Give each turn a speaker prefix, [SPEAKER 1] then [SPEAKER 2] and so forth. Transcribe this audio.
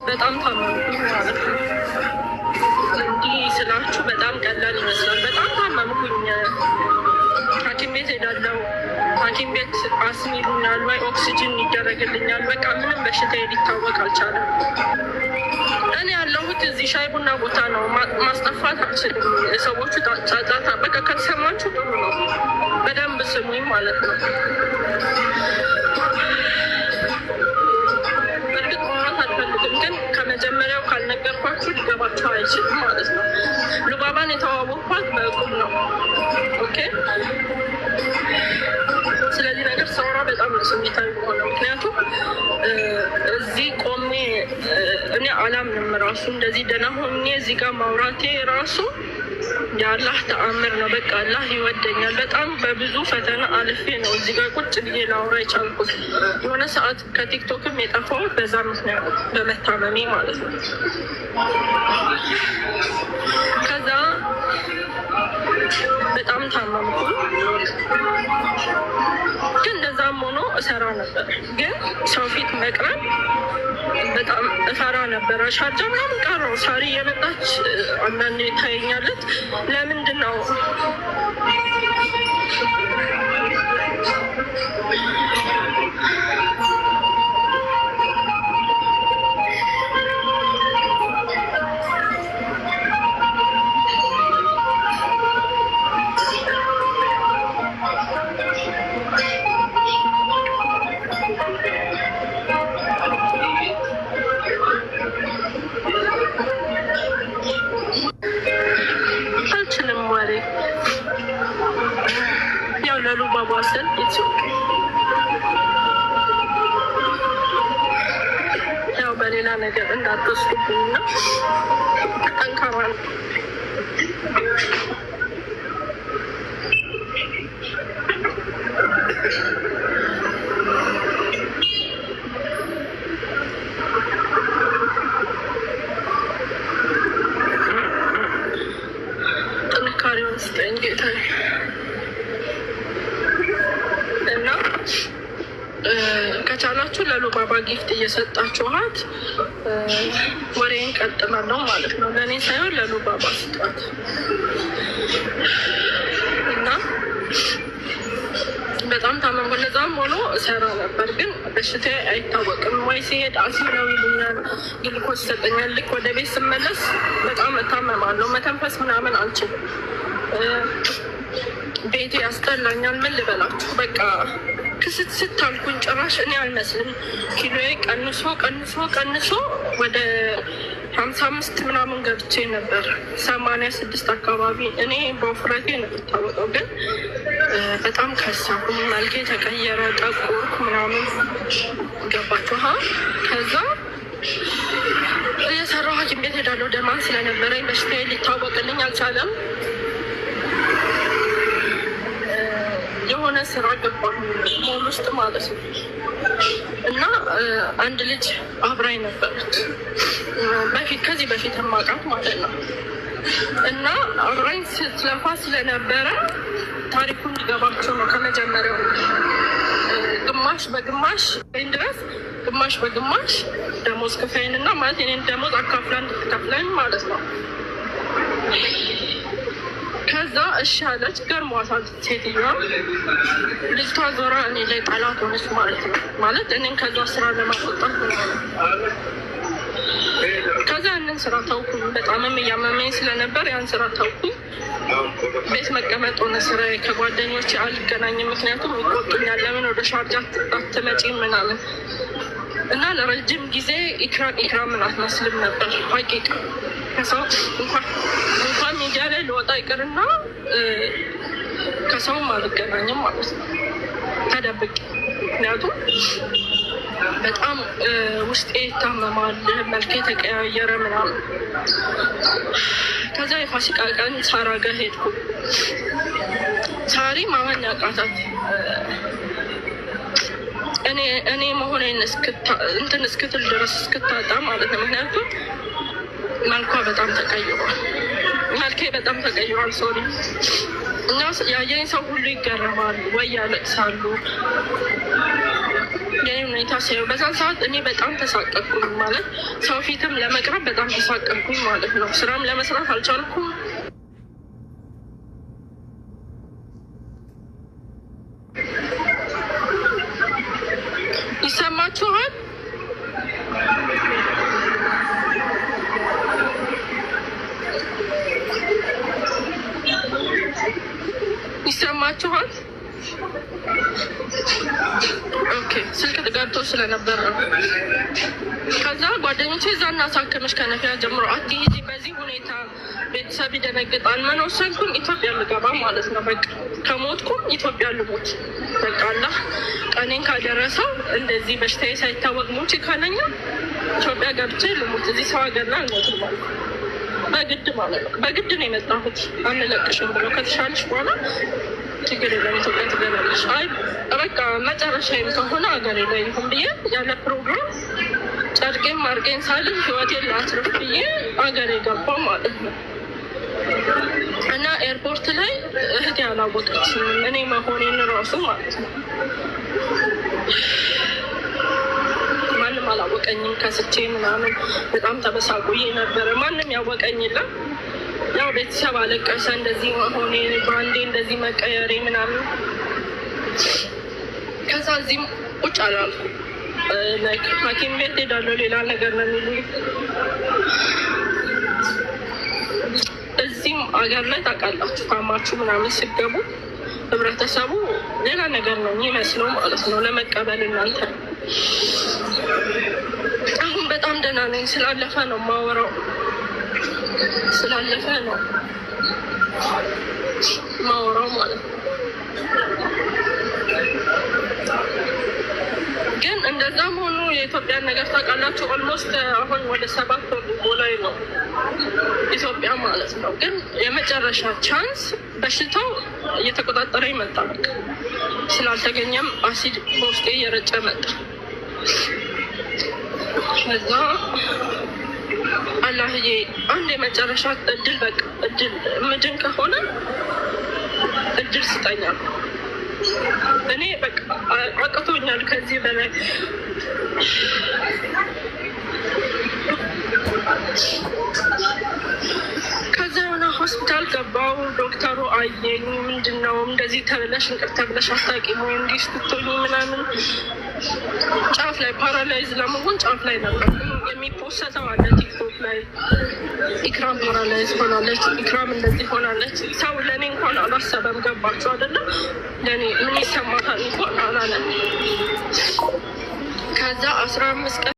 [SPEAKER 1] በጣም ታመምኩኝ ማለት ነው። እንዲህ ስላችሁ በጣም ቀላል ይመስላል። በጣም ታመምኩኝ። ሐኪም ቤት ሄዳለሁ። ሐኪም ቤት አስም ይሉኛል ወይ ኦክሲጅን ይደረግልኛል። በቃ ምንም በሽታ ሊታወቅ አልቻለም። እኔ ያለሁት እዚህ ሻይ ቡና ቦታ ነው። ማስጠፋት አልችልም። ሰዎቹ ጫጫታ በቃ ከተሰማችሁ ጥሩ ነው። በደንብ ስሙኝ ማለት ነው። በእርግጥ ማውራት አልፈልግም፣ ግን ከመጀመሪያው ካልነገርኳችሁ ሊገባችሁ አይችልም ማለት ነው። ሉባባን የተዋወቅኳት በቁም ነው። ኦኬ። ስለዚህ ነገር ሳውራ በጣም ስሜታዊ ሆነ። ምክንያቱም እዚህ ቆሜ እኔ አላምንም ራሱ እንደዚህ ደህና ሆኜ እዚህ ጋር ማውራቴ ራሱ የአላህ ተአምር ነው። በቃ አላህ ይወደኛል። በጣም በብዙ ፈተና አልፌ ነው እዚህ ጋር ቁጭ ብዬ ላውራ የቻልኩት። የሆነ ሰዓት ከቲክቶክም የጠፋሁት በዛ ምክንያት በመታመሜ ማለት ነው። ከዛ በጣም ታመምኩ። ግን እንደዛም ሆኖ እሰራ ነበር። ግን ሰው ፊት መቅረብ በጣም እፈራ ነበረ። ሻርጃ ምናምን ቀረው። ሳሪ እየመጣች አንዳንዴ ታየኛለች። ለምንድን ነው ሉባባ ስል ያው በሌላ ነገር እንዳትወስዱብኝና ጠንካራ ነው። ጥንካሬውን ስጠኝ ጌታዬ። ከቻላችሁ ለሉባባ ጊፍት እየሰጣችኋት ወሬን ቀጥላለሁ ማለት ነው። ለእኔ ሳይሆን ለሉባባ ስጧት እና በጣም ታመምኩ። እነዛም ሆኖ እሰራ ነበር፣ ግን በሽታ አይታወቅም። ወይ ሲሄድ አሲድ ነው ይሉኛል፣ ግልኮስ ይሰጠኛል። ልክ ወደ ቤት ስመለስ በጣም እታመማለሁ። መተንፈስ ምናምን አልችልም። ቤቴ ያስጠላኛል። ምን ልበላችሁ በቃ ክስት አልኩኝ። ጭራሽ እኔ አልመስልም። ኪሎዬ ቀንሶ ወደ 55 ምናምን ገብቼ ነበር። 86 አካባቢ። እኔ በውፍረቴ ነው የምታወቀው፣ ግን በጣም ከሳኩ። መልኬ ተቀየረ፣ ጠቆርኩ ምናምን ገባችሁ። ከዛ እየሰራሁ ሐኪም ቤት ሄዳለሁ። ደማን ስለነበረኝ በሽታዬ ሊታወቅልኝ አልቻለም። የሆነ ስራ ገባሁ ሞል ውስጥ ማለት ነው። እና አንድ ልጅ አብራኝ ነበረች ከዚህ በፊት የማውቃት ማለት ነው። እና አብራኝ ስትለፋ ስለነበረ ታሪኩ እንዲገባቸው ነው ከመጀመሪያው ግማሽ በግማሽ ድረስ ግማሽ በግማሽ ደሞዝ ክፈይን እና ማለት የኔን ደሞዝ አካፍላ እንድትከፍለኝ ማለት ነው። ከዛ እሺ አለች። ገርሟታል ሴትዮዋ። ልጅቷ ዞራ እኔ ላይ ጠላት ሆነች ማለት ነው። ማለት እኔን ከዛ ስራ ለማስወጣት ነው። ከዛ ያንን ስራ ተውኩኝ። በጣምም እያመመኝ ስለነበር ያን ስራ ተውኩኝ። ቤት መቀመጥ ሆነ ስራዬ። ከጓደኞቼ አልገናኝም፣ ምክንያቱም ይቆጡኛል። ለምን ወደ ሻርጃ አትመጪም ምናምን እና ለረጅም ጊዜ ኢክራምን አትመስልም ነበር ሀቂቃ። ከሰው እንኳን ሚዲያ ላይ ልወጣ ይቅርና ከሰውም አልገናኝም ማለት ነው ተደብቄ። ምክንያቱም በጣም ውስጤ ይታመማል፣ መልኬ ተቀያየረ ምናምን። ከዛ የፋሲካ ቀን ሳራ ጋር ሄድኩ። ሳሪ ማመን ያቃታት እኔ መሆኔን እንትን እስክትል ድረስ እስክታጣ ማለት ነው። ምክንያቱም መልኳ በጣም ተቀይሯል። መልኬ በጣም ተቀይሯል። ሶሪ እና ያየኝ ሰው ሁሉ ይገረማሉ ወይ ያለቅሳሉ። የኔ ሁኔታ ሳየው በዛን ሰዓት እኔ በጣም ተሳቀቅኩኝ። ማለት ሰው ፊትም ለመቅረብ በጣም ተሳቀቅኩኝ ማለት ነው። ስራም ለመስራት አልቻልኩም። ይሰማችኋል? ይሰማችኋል? ኦኬ፣ ስልክ ገብቶ ስለነበር ነው። ከዛ ጓደኞቼ እዛ እናሳክምሽ ከነፊያ ጀምሮ አትሂጂ፣ በዚህ ሁኔታ ቤተሰብ ይደነግጣል። ምን ወሰንኩኝ? ኢትዮጵያ ልገባ ማለት ነው። በቃ ከሞትኩም ኢትዮጵያ ልሞት። በቃ አላህ ቀኔን ካደረሰው እንደዚህ በሽታዬ ሳይታወቅ ሞቼ ካለኛ ኢትዮጵያ ገብቼ ልሞት። እዚህ ሰው ሀገር ላይ አልሞትም ማለት ነው። በግድ ማለት ነው። በግድ ነው የመጣሁት። አንለቅሽም ብሎ ከተሻለሽ በኋላ ችግር የለም ኢትዮጵያ ትገባለሽ። አይ በቃ መጨረሻዬም ከሆነ ሀገሬ ላይ ይሁን ብዬ ያለ ፕሮግራም ጨርቄን ማርቄን ሳልም ህይወቴን ላትርፍ ብዬ ሀገሬ ገባሁ ማለት ነው። እና ኤርፖርት ላይ እህቴ አላወቀችም እኔ መሆኔን ራሱ ማለት ነው። ማንም አላወቀኝም። ከስቼ ምናምን በጣም ተበሳቁዬ ነበረ። ማንም ያወቀኝ የለም። ያው ቤተሰብ አለቀሰ እንደዚህ መሆኔ፣ በአንዴ እንደዚህ መቀየሬ ምናምን። ከዛ እዚህም ቁጭ አላልኩ። ሐኪም ቤት ሄዳለሁ ሌላ ነገር ነው የሚሉኝ። እዚህም አገር ላይ ታውቃላችሁ ታማችሁ ምናምን ሲገቡ ህብረተሰቡ ሌላ ነገር ነው የሚመስለው ማለት ነው ለመቀበል እናንተ። አሁን በጣም ደህና ነኝ። ስላለፈ ነው የማወራው፣ ስላለፈ ነው ማወራው ማለት ነው። ግን እንደዛም ሆኖ የኢትዮጵያን ነገር ታውቃላችሁ። ኦልሞስት አሁን ወደ 7 ወር ላይ ነው ኢትዮጵያ ማለት ነው። ግን የመጨረሻ ቻንስ በሽታው እየተቆጣጠረ ይመጣ። በቃ ስላልተገኘም አሲድ በውስጤ እየረጨ መጣ። ከዛ አላህዬ አንድ የመጨረሻ እድል፣ በቃ እድል ምድን ከሆነ እድል ስጠኛል። እኔ በቃ አቅቶኛል ከዚህ በላይ። ከዛ የሆነ ሆስፒታል ገባው። ዶክተሩ አየኝ። ምንድን ነው እንደዚህ ተብለሽ እንቅር ተብለሽ አታውቂም ወይ እንዲህ ስትቶኝ ምናምን። ጫፍ ላይ ፓራላይዝ ለመሆን ጫፍ ላይ ነበር የሚፖሰተው አለ ቲክቶክ ላይ። ኢክራም ፓራላይዝ ሆናለች፣ ኢክራም እንደዚህ ሆናለች። ሰው ለእኔ እንኳን አላሰበም። ገባችሁ አይደለም? ለእኔ ምን ይሰማታል እንኳን አላለም። ከዛ 15 ቀን